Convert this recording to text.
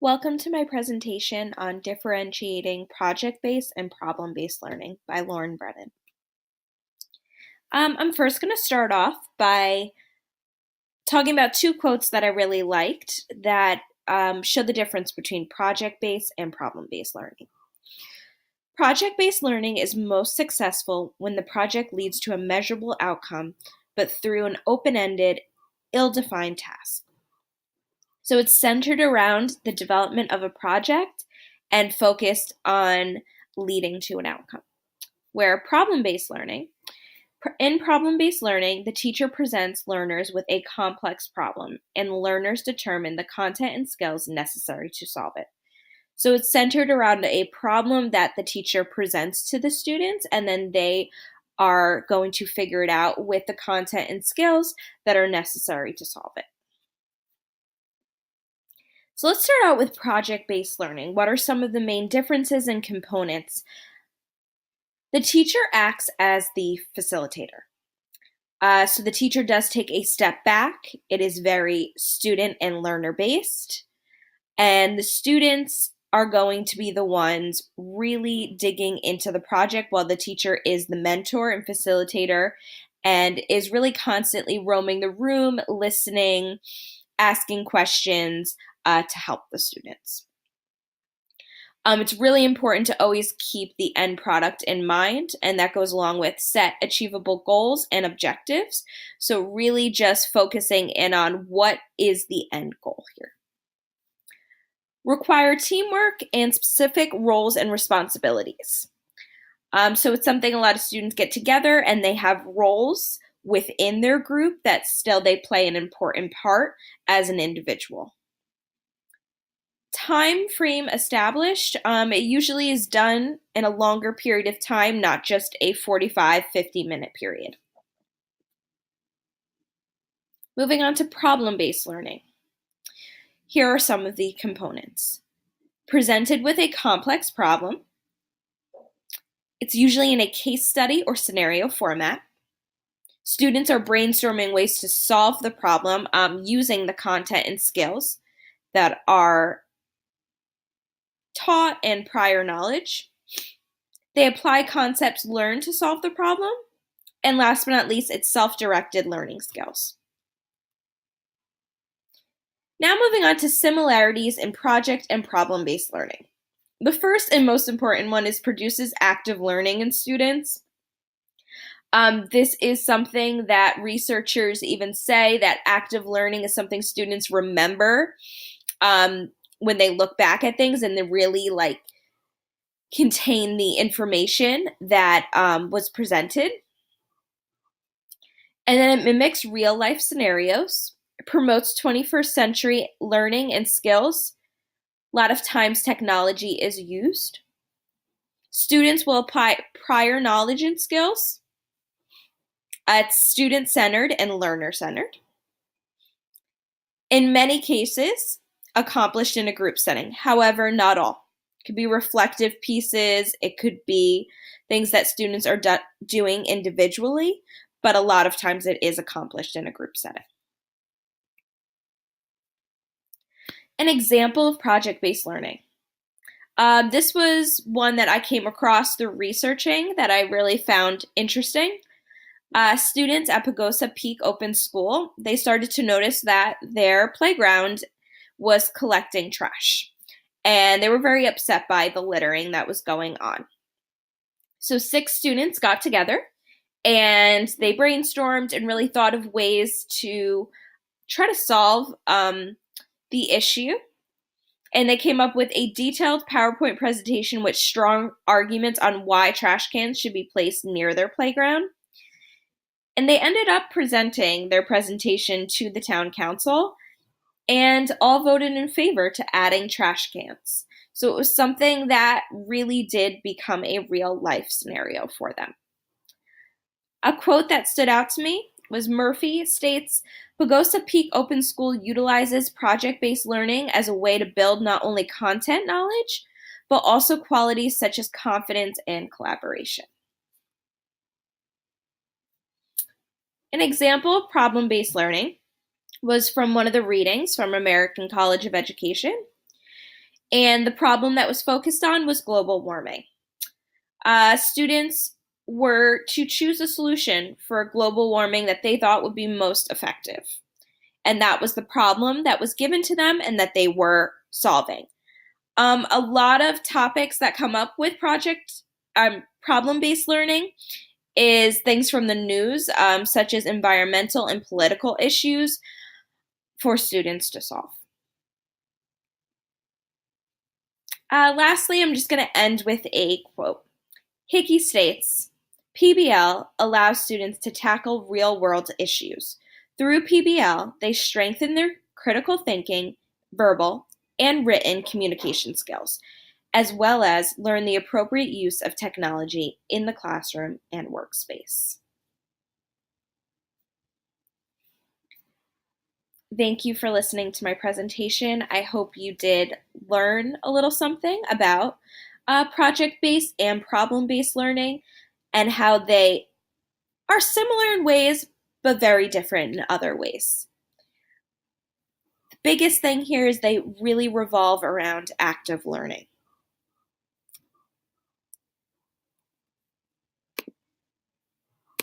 Welcome to my presentation on differentiating project-based and problem-based learning by Lauren Brennan. I'm first going to start off by talking about two quotes that I really liked that show the difference between project-based and problem-based learning. Project-based learning is most successful when the project leads to a measurable outcome, but through an open-ended, ill-defined task. So it's centered around the development of a project and focused on leading to an outcome. Where in problem-based learning, the teacher presents learners with a complex problem, and learners determine the content and skills necessary to solve it. So it's centered around a problem that the teacher presents to the students, and then they are going to figure it out with the content and skills that are necessary to solve it. So let's start out with project-based learning. What are some of the main differences and components? The teacher acts as the facilitator. So the teacher does take a step back. It is very student and learner based. And the students are going to be the ones really digging into the project while the teacher is the mentor and facilitator and is really constantly roaming the room, listening, asking questions to help the students. It's really important to always keep the end product in mind, and that goes along with set achievable goals and objectives. So really just focusing in on what is the end goal here. Require teamwork and specific roles and responsibilities. So it's something a lot of students get together and they have roles within their group that still they play an important part as an individual. Time frame established. It usually is done in a longer period of time, not just a 45, 50-minute period. Moving on to problem-based learning. Here are some of the components. Presented with a complex problem. It's usually in a case study or scenario format. Students are brainstorming ways to solve the problem using the content and skills that are taught and prior knowledge. They apply concepts learned to solve the problem. And last but not least, it's self-directed learning skills. Now moving on to similarities in project and problem-based learning. The first and most important one is produces active learning in students. This is something that researchers even say that active learning is something students remember when they look back at things and they really contain the information that was presented. And then it mimics real life scenarios. It promotes 21st century learning and skills. A lot of times technology is used. Students will apply prior knowledge and skills. It's student-centered and learner-centered. In many cases, accomplished in a group setting. However, not all. It could be reflective pieces. It could be things that students are doing individually, but a lot of times it is accomplished in a group setting. An example of project-based learning. This was one that I came across through researching that I really found interesting. Students at Pagosa Peak Open School, they started to notice that their playground was collecting trash. And they were very upset by the littering that was going on. So 6 students got together and they brainstormed and really thought of ways to try to solve the issue. And they came up with a detailed PowerPoint presentation with strong arguments on why trash cans should be placed near their playground. And they ended up presenting their presentation to the town council, and all voted in favor to adding trash cans. So it was something that really did become a real life scenario for them. A quote that stood out to me was Murphy states, Pagosa Peak Open School utilizes project-based learning as a way to build not only content knowledge, but also qualities such as confidence and collaboration. An example of problem-based learning was from one of the readings from American College of Education. And the problem that was focused on was global warming. Students were to choose a solution for global warming that they thought would be most effective. And that was the problem that was given to them and that they were solving. A lot of topics that come up with project problem-based learning is things from the news, such as environmental and political issues for students to solve. Lastly, I'm just going to end with a quote. Hickey states, PBL allows students to tackle real-world issues. Through PBL, they strengthen their critical thinking, verbal, and written communication skills, as well as learn the appropriate use of technology in the classroom and workspace. Thank you for listening to my presentation. I hope you did learn a little something about project-based and problem-based learning and how they are similar in ways but very different in other ways. The biggest thing here is they really revolve around active learning.